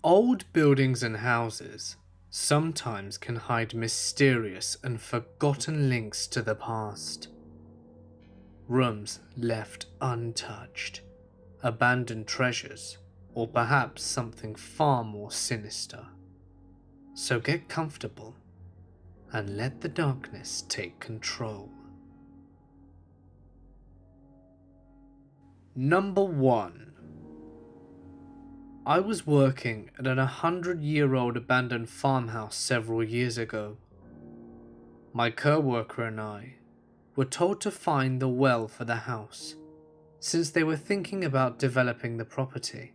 Old buildings and houses sometimes can hide mysterious and forgotten links to the past. Rooms left untouched, abandoned treasures, or perhaps something far more sinister. So get comfortable and let the darkness take control. Number 1. I was working at an 100-year-old abandoned farmhouse several years ago. My co-worker and I were told to find the well for the house, since they were thinking about developing the property.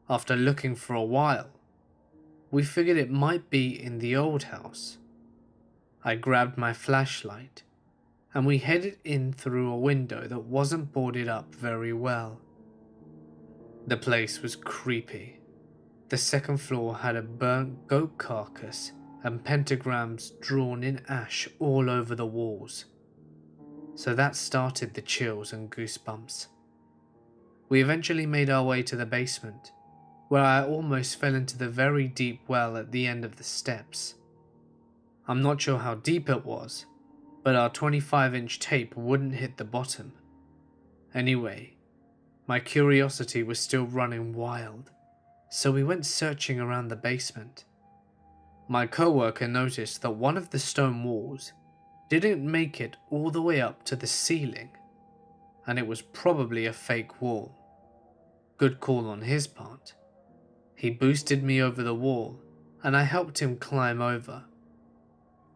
After looking for a while, we figured it might be in the old house. I grabbed my flashlight and we headed in through a window that wasn't boarded up very well. The place was creepy. The second floor had a burnt goat carcass and pentagrams drawn in ash all over the walls. So that started the chills and goosebumps. We eventually made our way to the basement, where I almost fell into the very deep well at the end of the steps. I'm not sure how deep it was, but our 25-inch tape wouldn't hit the bottom. Anyway, my curiosity was still running wild, so we went searching around the basement. My coworker noticed that one of the stone walls didn't make it all the way up to the ceiling, and it was probably a fake wall. Good call on his part. He boosted me over the wall, and I helped him climb over.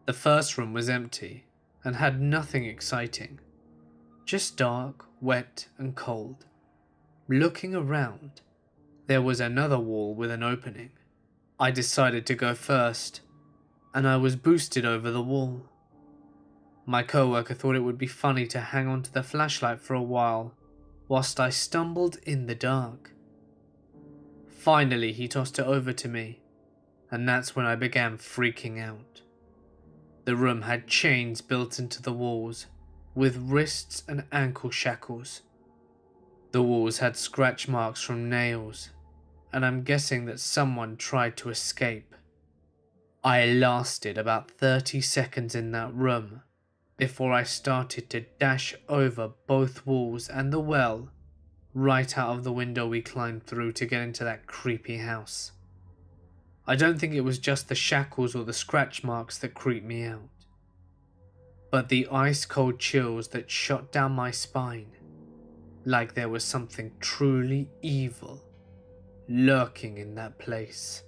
The first room was empty and had nothing exciting, just dark, wet, and cold. Looking around, there was another wall with an opening. I decided to go first, and I was boosted over the wall. My coworker thought it would be funny to hang onto the flashlight for a while, whilst I stumbled in the dark. Finally, he tossed it over to me, and that's when I began freaking out. The room had chains built into the walls, with wrists and ankle shackles. The walls had scratch marks from nails, and I'm guessing that someone tried to escape. I lasted about 30 seconds in that room before I started to dash over both walls and the well, right out of the window we climbed through to get into that creepy house. I don't think it was just the shackles or the scratch marks that creeped me out, but the ice-cold chills that shot down my spine, like there was something truly evil lurking in that place.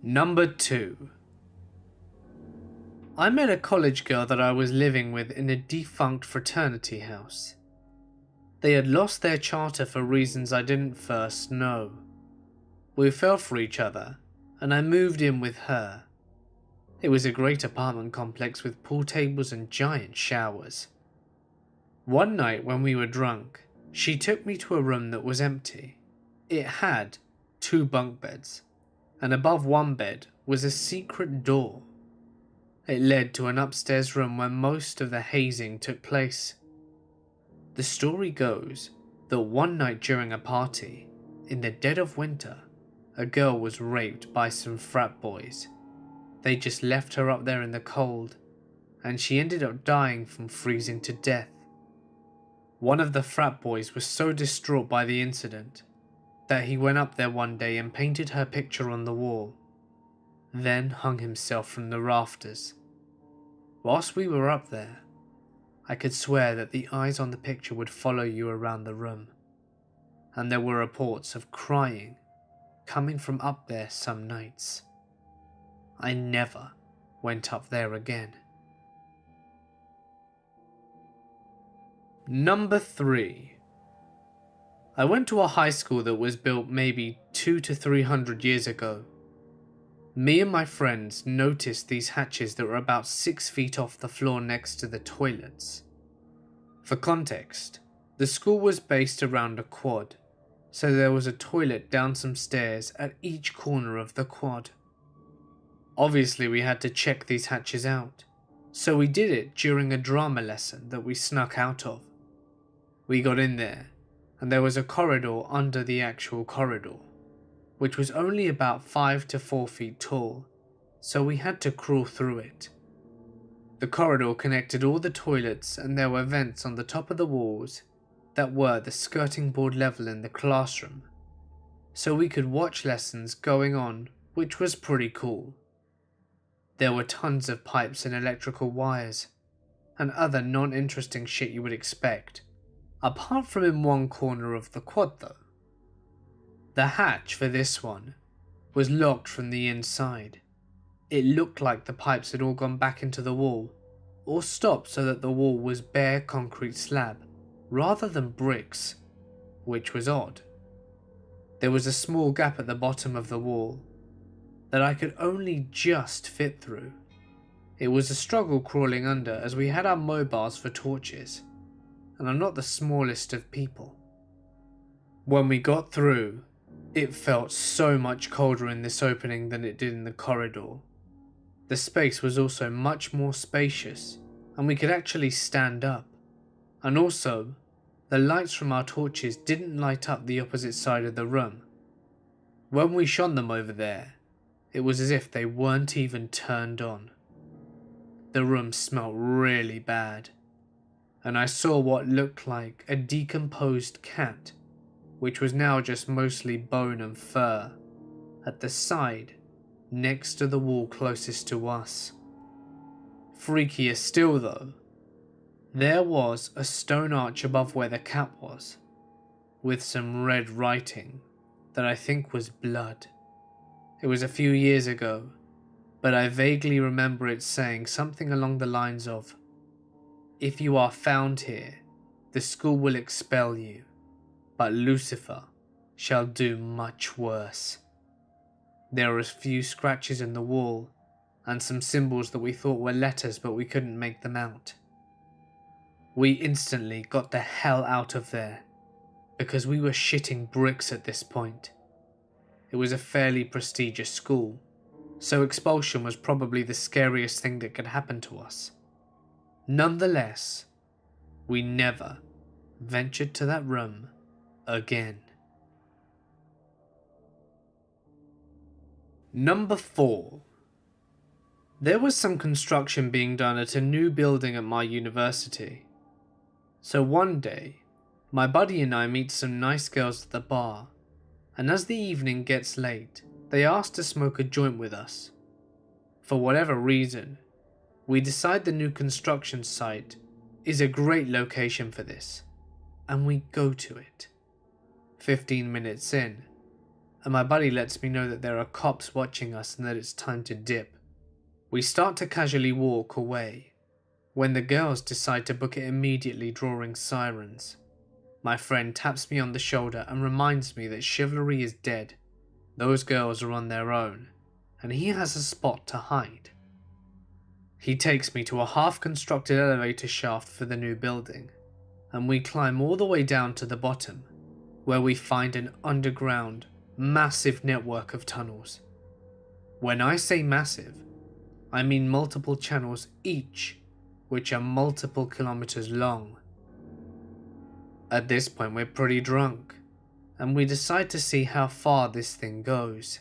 Number 2. I met a college girl that I was living with in a defunct fraternity house. They had lost their charter for reasons I didn't first know. We fell for each other, and I moved in with her. It was a great apartment complex with pool tables and giant showers. One night when we were drunk, she took me to a room that was empty. It had 2 bunk beds, and above one bed was a secret door. It led to an upstairs room where most of the hazing took place. The story goes that one night during a party, in the dead of winter, a girl was raped by some frat boys. They just left her up there in the cold, and she ended up dying from freezing to death. One of the frat boys was so distraught by the incident that he went up there one day and painted her picture on the wall, then hung himself from the rafters. Whilst we were up there, I could swear that the eyes on the picture would follow you around the room, and there were reports of crying coming from up there some nights. I never went up there again. Number 3. I went to a high school that was built maybe 200 to 300 years ago. Me and my friends noticed these hatches that were about 6 feet off the floor next to the toilets. For context, the school was based around a quad, so there was a toilet down some stairs at each corner of the quad. Obviously we had to check these hatches out, so we did it during a drama lesson that we snuck out of. We got in there, and there was a corridor under the actual corridor, which was only about 5 to 4 feet tall, so we had to crawl through it. The corridor connected all the toilets, and there were vents on the top of the walls that were the skirting board level in the classroom, so we could watch lessons going on, which was pretty cool. There were tons of pipes and electrical wires, and other non-interesting shit you would expect, apart from in one corner of the quad though. The hatch for this one was locked from the inside. It looked like the pipes had all gone back into the wall, or stopped so that the wall was bare concrete slab, rather than bricks, which was odd. There was a small gap at the bottom of the wall that I could only just fit through. It was a struggle crawling under as we had our mobiles for torches, and I'm not the smallest of people. When we got through, it felt so much colder in this opening than it did in the corridor. The space was also much more spacious, and we could actually stand up. And also, the lights from our torches didn't light up the opposite side of the room. When we shone them over there, it was as if they weren't even turned on. The room smelled really bad, and I saw what looked like a decomposed cat, which was now just mostly bone and fur, at the side, next to the wall closest to us. Freakier still though, there was a stone arch above where the cat was, with some red writing that I think was blood. It was a few years ago, but I vaguely remember it saying something along the lines of, "If you are found here, the school will expel you, but Lucifer shall do much worse." There were a few scratches in the wall, and some symbols that we thought were letters but we couldn't make them out. We instantly got the hell out of there, because we were shitting bricks at this point. It was a fairly prestigious school, so expulsion was probably the scariest thing that could happen to us. Nonetheless, we never ventured to that room again. Number 4. There was some construction being done at a new building at my university. So one day, my buddy and I meet some nice girls at the bar, and as the evening gets late, they ask to smoke a joint with us. For whatever reason, we decide the new construction site is a great location for this, and we go to it. 15 minutes in, and my buddy lets me know that there are cops watching us and that it's time to dip. We start to casually walk away, when the girls decide to book it immediately, drawing sirens. My friend taps me on the shoulder and reminds me that chivalry is dead. Those girls are on their own, and he has a spot to hide. He takes me to a half-constructed elevator shaft for the new building, and we climb all the way down to the bottom, where we find an underground, massive network of tunnels. When I say massive, I mean multiple channels each, which are multiple kilometers long. At this point we're pretty drunk, and we decide to see how far this thing goes.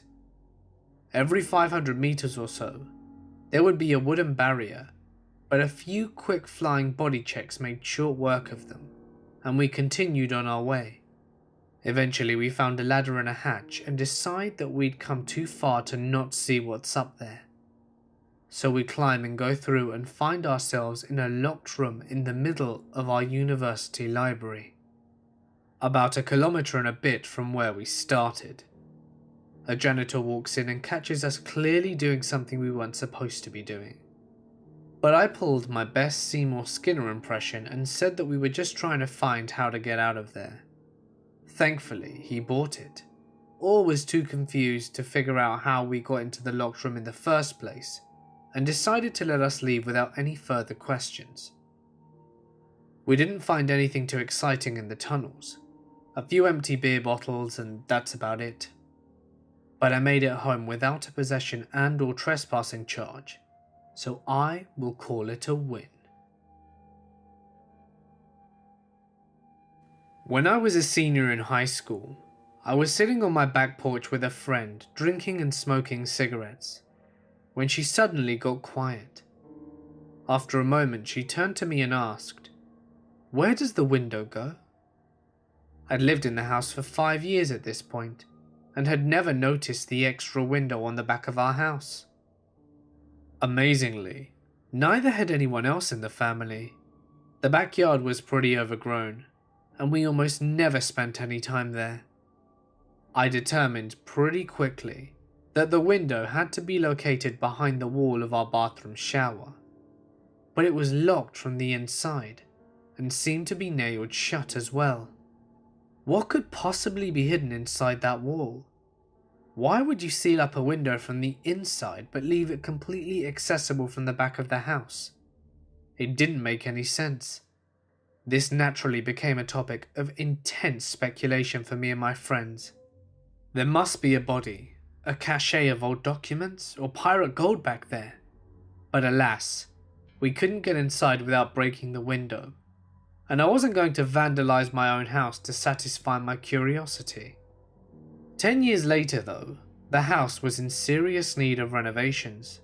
Every 500 meters or so, there would be a wooden barrier, but a few quick flying body checks made short work of them, and we continued on our way. Eventually we found a ladder and a hatch and decide that we'd come too far to not see what's up there. So we climb and go through and find ourselves in a locked room in the middle of our university library, about 1 kilometer and a bit from where we started. A janitor walks in and catches us clearly doing something we weren't supposed to be doing. But I pulled my best Seymour Skinner impression and said that we were just trying to find how to get out of there. Thankfully, he bought it, or was too confused to figure out how we got into the locked room in the first place, and decided to let us leave without any further questions. We didn't find anything too exciting in the tunnels, a few empty beer bottles, and that's about it. But I made it home without a possession and or trespassing charge, so I will call it a win. When I was a senior in high school, I was sitting on my back porch with a friend, drinking and smoking cigarettes, when she suddenly got quiet. After a moment, she turned to me and asked, "Where does the window go?" I'd lived in the house for 5 years at this point, and had never noticed the extra window on the back of our house. Amazingly, neither had anyone else in the family. The backyard was pretty overgrown, and we almost never spent any time there. I determined pretty quickly that the window had to be located behind the wall of our bathroom shower, but it was locked from the inside and seemed to be nailed shut as well. What could possibly be hidden inside that wall? Why would you seal up a window from the inside but leave it completely accessible from the back of the house? It didn't make any sense. This naturally became a topic of intense speculation for me and my friends. There must be a body, a cache of old documents, or pirate gold back there. But alas, we couldn't get inside without breaking the window, and I wasn't going to vandalize my own house to satisfy my curiosity. 10 years later though, the house was in serious need of renovations,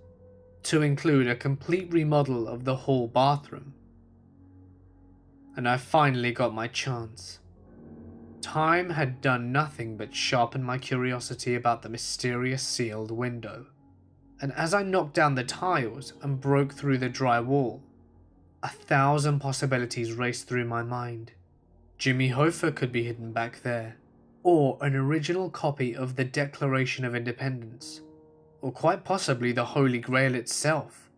to include a complete remodel of the hall bathroom. And I finally got my chance. Time had done nothing but sharpen my curiosity about the mysterious sealed window, and as I knocked down the tiles and broke through the dry wall, 1,000 possibilities raced through my mind. Jimmy Hoffa could be hidden back there, or an original copy of the Declaration of Independence, or quite possibly the Holy Grail itself.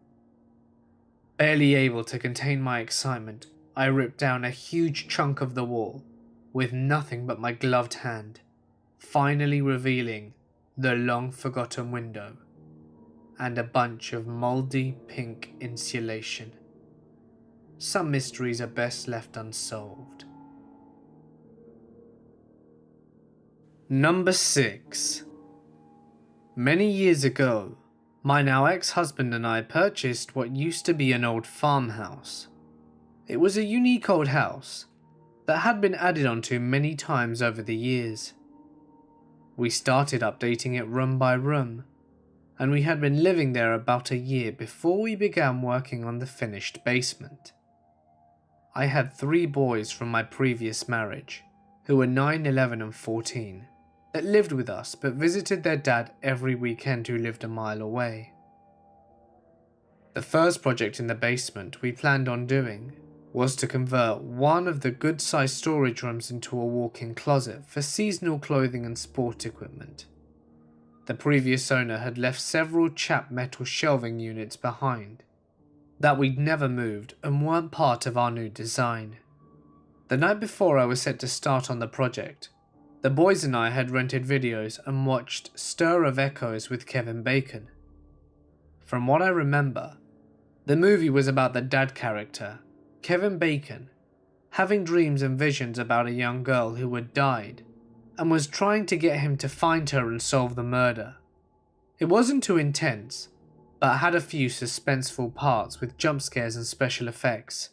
Barely able to contain my excitement, I ripped down a huge chunk of the wall, with nothing but my gloved hand, finally revealing the long-forgotten window, and a bunch of mouldy pink insulation. Some mysteries are best left unsolved. Number 6. Many years ago, my now ex-husband and I purchased what used to be an old farmhouse. It was a unique old house that had been added onto many times over the years. We started updating it room by room, and we had been living there about a year before we began working on the finished basement. I had 3 boys from my previous marriage, who were 9, 11 and 14, that lived with us but visited their dad every weekend who lived a mile away. The first project in the basement we planned on doing was to convert one of the good-sized storage rooms into a walk-in closet for seasonal clothing and sport equipment. The previous owner had left several chapped metal shelving units behind that we'd never moved and weren't part of our new design. The night before I was set to start on the project, the boys and I had rented videos and watched Stir of Echoes with Kevin Bacon. From what I remember, the movie was about the dad character, Kevin Bacon, having dreams and visions about a young girl who had died, and was trying to get him to find her and solve the murder. It wasn't too intense, but had a few suspenseful parts with jump scares and special effects.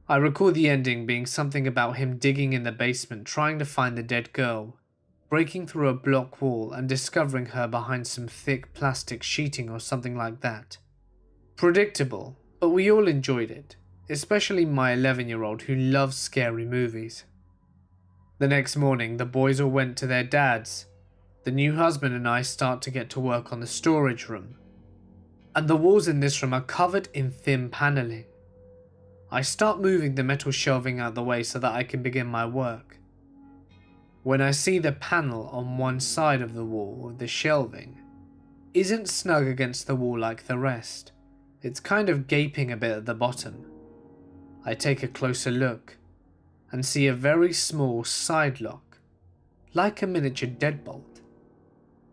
I recall the ending being something about him digging in the basement trying to find the dead girl, breaking through a block wall and discovering her behind some thick plastic sheeting or something like that. Predictable, but we all enjoyed it, especially my 11-year-old who loves scary movies. The next morning, the boys all went to their dad's. The new husband and I start to get to work on the storage room, and the walls in this room are covered in thin paneling. I start moving the metal shelving out the way so that I can begin my work. When I see the panel on one side of the wall of the shelving isn't snug against the wall like the rest, it's kind of gaping a bit at the bottom. I take a closer look and see a very small side lock, like a miniature deadbolt,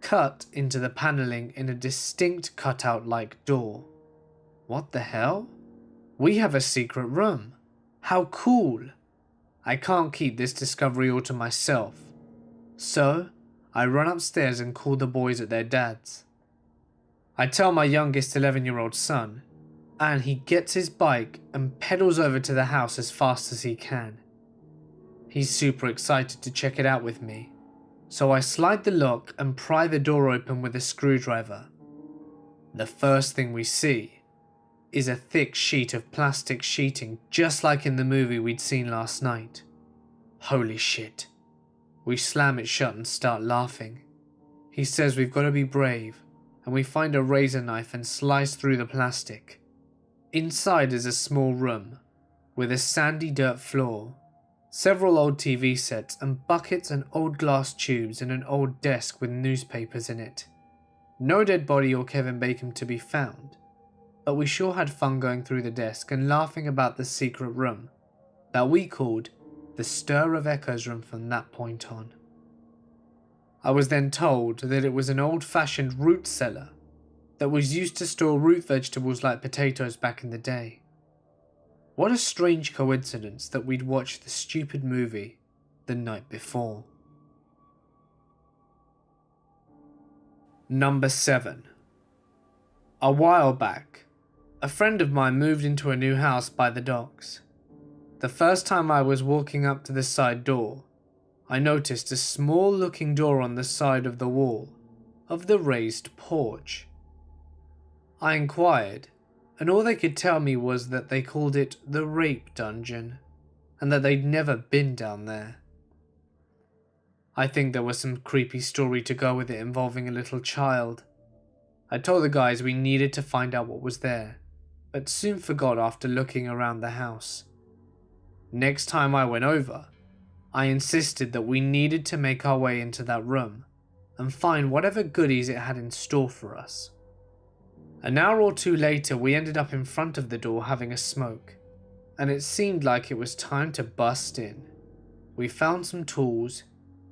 cut into the paneling in a distinct cutout-like door. What the hell? We have a secret room. How cool! I can't keep this discovery all to myself, so I run upstairs and call the boys at their dad's. I tell my youngest 11-year-old son, and he gets his bike and pedals over to the house as fast as he can. He's super excited to check it out with me, so I slide the lock and pry the door open with a screwdriver. The first thing we see is a thick sheet of plastic sheeting, just like in the movie we'd seen last night. Holy shit. We slam it shut and start laughing. He says we've got to be brave, and we find a razor knife and slice through the plastic. Inside is a small room with a sandy dirt floor, several old TV sets and buckets and old glass tubes, and an old desk with newspapers in it. No dead body or Kevin Bacon to be found, but we sure had fun going through the desk and laughing about the secret room that we called the Stir of Echoes room from that point on. I was then told that it was an old-fashioned root cellar that was used to store root vegetables like potatoes back in the day. What a strange coincidence that we'd watched the stupid movie the night before. Number 7. A while back, a friend of mine moved into a new house by the docks. The first time I was walking up to the side door, I noticed a small looking door on the side of the wall of the raised porch. I inquired, and all they could tell me was that they called it the rape dungeon, and that they'd never been down there. I think there was some creepy story to go with it involving a little child. I told the guys we needed to find out what was there, but soon forgot after looking around the house. Next time I went over, I insisted that we needed to make our way into that room and find whatever goodies it had in store for us. An hour or two later, we ended up in front of the door having a smoke, and it seemed like it was time to bust in. We found some tools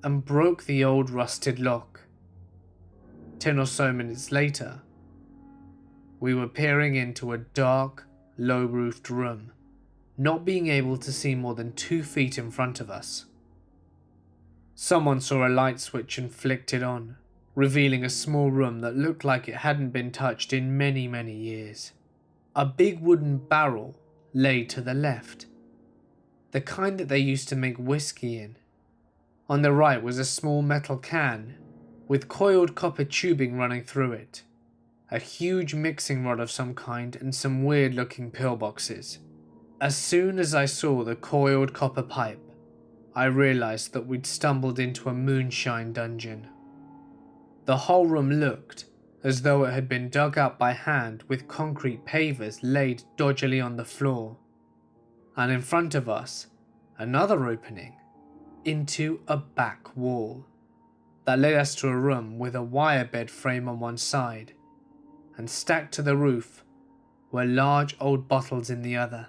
and broke the old rusted lock. 10 or so minutes later, we were peering into a dark, low-roofed room, not being able to see more than 2 feet in front of us. Someone saw a light switch and flicked it on, revealing a small room that looked like it hadn't been touched in many years. A big wooden barrel lay to the left, the kind that they used to make whiskey in. On the right was a small metal can with coiled copper tubing running through it, a huge mixing rod of some kind, and some weird looking pillboxes. As soon as I saw the coiled copper pipe, I realized that we'd stumbled into a moonshine dungeon. The whole room looked as though it had been dug out by hand, with concrete pavers laid dodgily on the floor, and in front of us, another opening into a back wall that led us to a room with a wire bed frame on one side, and stacked to the roof were large old bottles in the other.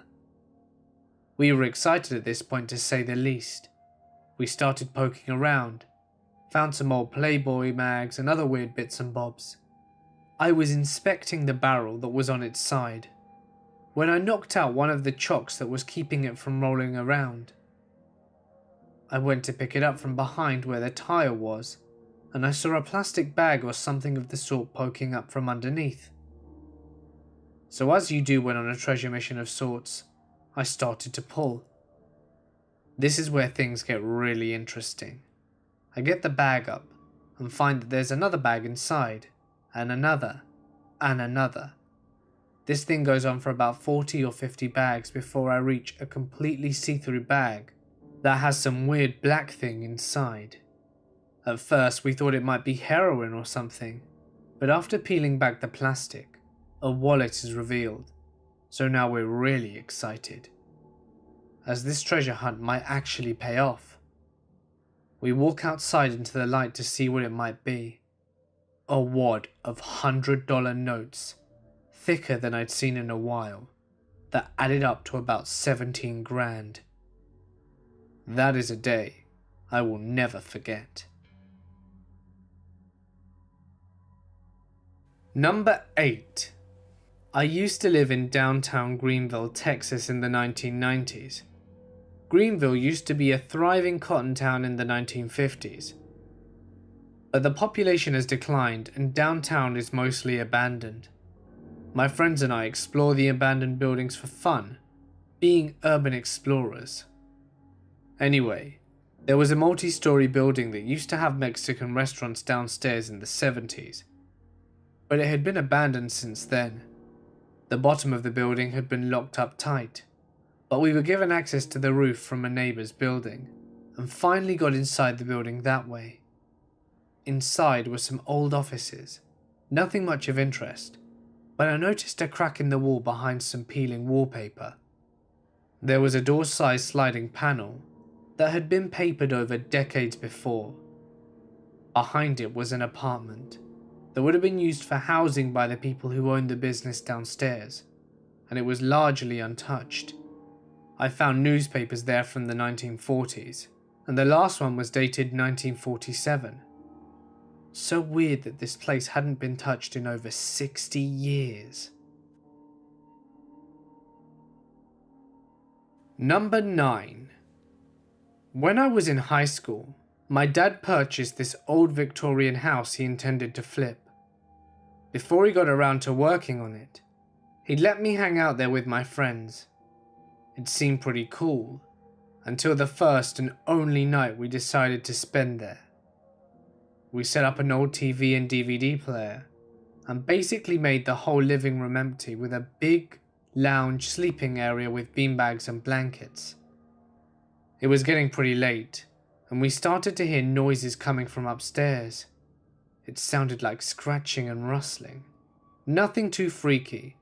We were excited at this point, to say the least. We started poking around, found some old Playboy mags and other weird bits and bobs. I was inspecting the barrel that was on its side when I knocked out one of the chocks that was keeping it from rolling around. I went to pick it up from behind where the tire was, and I saw a plastic bag or something of the sort poking up from underneath. So as you do when on a treasure mission of sorts, I started to pull. This is where things get really interesting. I get the bag up and find that there's another bag inside, and another, and another. This thing goes on for about 40 or 50 bags before I reach a completely see-through bag that has some weird black thing inside. At first we thought it might be heroin or something, but after peeling back the plastic, a wallet is revealed, so now we're really excited, as this treasure hunt might actually pay off. We walk outside into the light to see what it might be. A wad of $100 notes, thicker than I'd seen in a while, that added up to about 17 grand. That is a day I will never forget. Number 8. I used to live in downtown Greenville, Texas in the 1990s. Greenville used to be a thriving cotton town in the 1950s. But the population has declined and downtown is mostly abandoned. My friends and I explore the abandoned buildings for fun, being urban explorers. Anyway, There was a multi-story building that used to have Mexican restaurants downstairs in the 70s, but it had been abandoned since then. The bottom of the building had been locked up tight, but we were given access to the roof from a neighbour's building, and finally got inside the building that way. Inside were some old offices, nothing much of interest, but I noticed a crack in the wall behind some peeling wallpaper. There was a door-sized sliding panel that had been papered over decades before. Behind it was an apartment that would have been used for housing by the people who owned the business downstairs, and it was largely untouched. I found newspapers there from the 1940s, and the last one was dated 1947. So weird that this place hadn't been touched in over 60 years. Number 9. When I was in high school, my dad purchased this old Victorian house he intended to flip. Before he got around to working on it, he'd let me hang out there with my friends. It seemed pretty cool, until the first and only night we decided to spend there. We set up an old TV and DVD player, and basically made the whole living room empty with a big lounge sleeping area with beanbags and blankets. It was getting pretty late, and we started to hear noises coming from upstairs. It sounded like scratching and rustling. Nothing too freaky,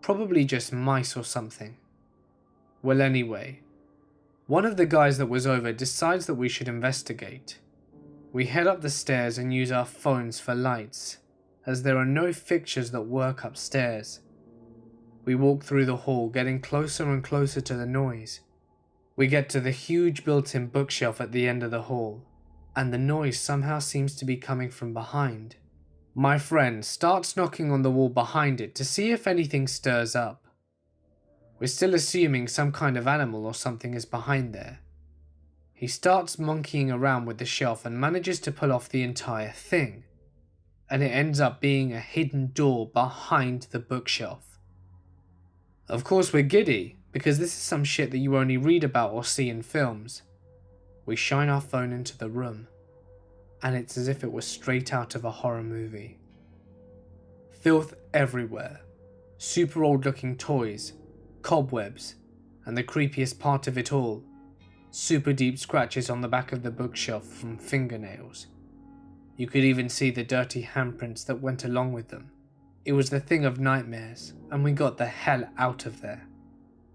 probably just mice or something. Well, anyway, one of the guys that was over decides that we should investigate. We head up the stairs and use our phones for lights, as there are no fixtures that work upstairs. We walk through the hall, getting closer and closer to the noise. We get to the huge built-in bookshelf at the end of the hall, and the noise somehow seems to be coming from behind. My friend starts knocking on the wall behind it to see if anything stirs up. We're still assuming some kind of animal or something is behind there. He starts monkeying around with the shelf and manages to pull off the entire thing, and it ends up being a hidden door behind the bookshelf. Of course we're giddy, because this is some shit that you only read about or see in films. We shine our phone into the room, and it's as if it was straight out of a horror movie. Filth everywhere, super old looking toys, cobwebs, and the creepiest part of it all, super deep scratches on the back of the bookshelf from fingernails. You could even see the dirty handprints that went along with them. It was the thing of nightmares, and we got the hell out of there.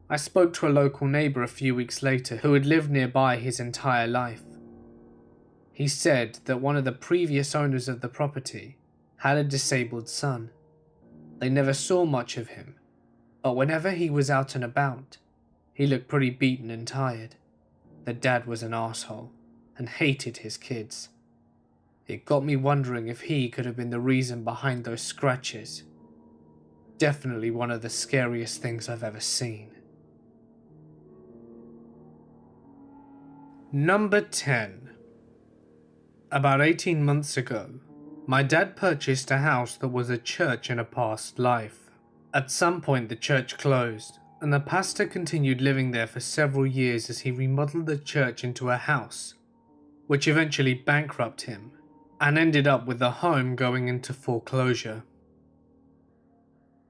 I spoke to a local neighbour a few weeks later who had lived nearby his entire life. He said that one of the previous owners of the property had a disabled son. They never saw much of him, but whenever he was out and about, he looked pretty beaten and tired. The dad was an asshole and hated his kids. It got me wondering if he could have been the reason behind those scratches. Definitely one of the scariest things I've ever seen. Number 10. About 18 months ago, my dad purchased a house that was a church in a past life. At some point the church closed, and the pastor continued living there for several years as he remodeled the church into a house, which eventually bankrupted him, and ended up with the home going into foreclosure.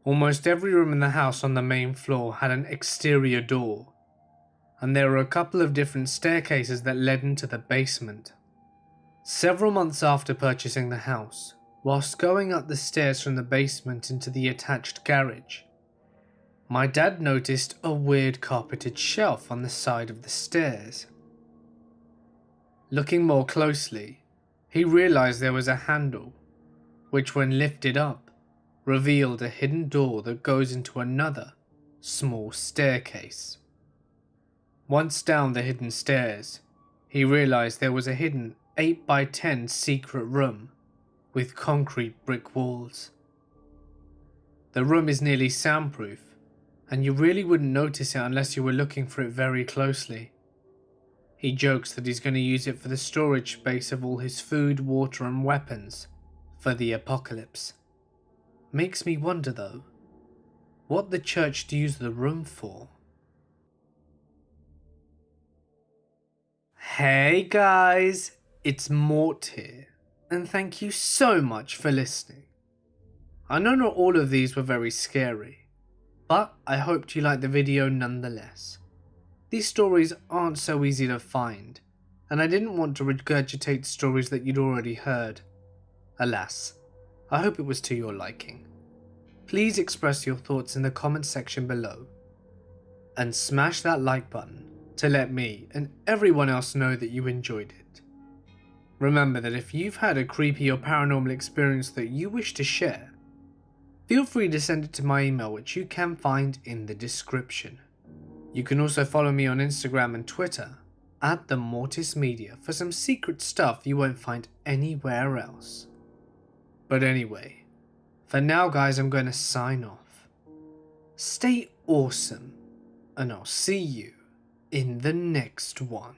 Almost every room in the house on the main floor had an exterior door, and there were a couple of different staircases that led into the basement. Several months after purchasing the house, whilst going up the stairs from the basement into the attached garage, my dad noticed a weird carpeted shelf on the side of the stairs. Looking more closely, he realized there was a handle, which when lifted up, revealed a hidden door that goes into another, small staircase. Once down the hidden stairs, he realized there was a hidden 8x10 secret room with concrete brick walls. The room is nearly soundproof, and you really wouldn't notice it unless you were looking for it very closely. He jokes that he's going to use it for the storage space of all his food, water and weapons for the apocalypse. Makes me wonder though, what the church used the room for? Hey guys, it's Mort here, and thank you so much for listening. I know not all of these were very scary, but I hoped you liked the video nonetheless. These stories aren't so easy to find, and I didn't want to regurgitate stories that you'd already heard. Alas, I hope it was to your liking. Please express your thoughts in the comment section below, and smash that like button to let me and everyone else know that you enjoyed it. Remember that if you've had a creepy or paranormal experience that you wish to share, feel free to send it to my email, which you can find in the description. You can also follow me on Instagram and Twitter at The Mortis Media for some secret stuff you won't find anywhere else. But anyway, for now guys, I'm going to sign off. Stay awesome, and I'll see you in the next one.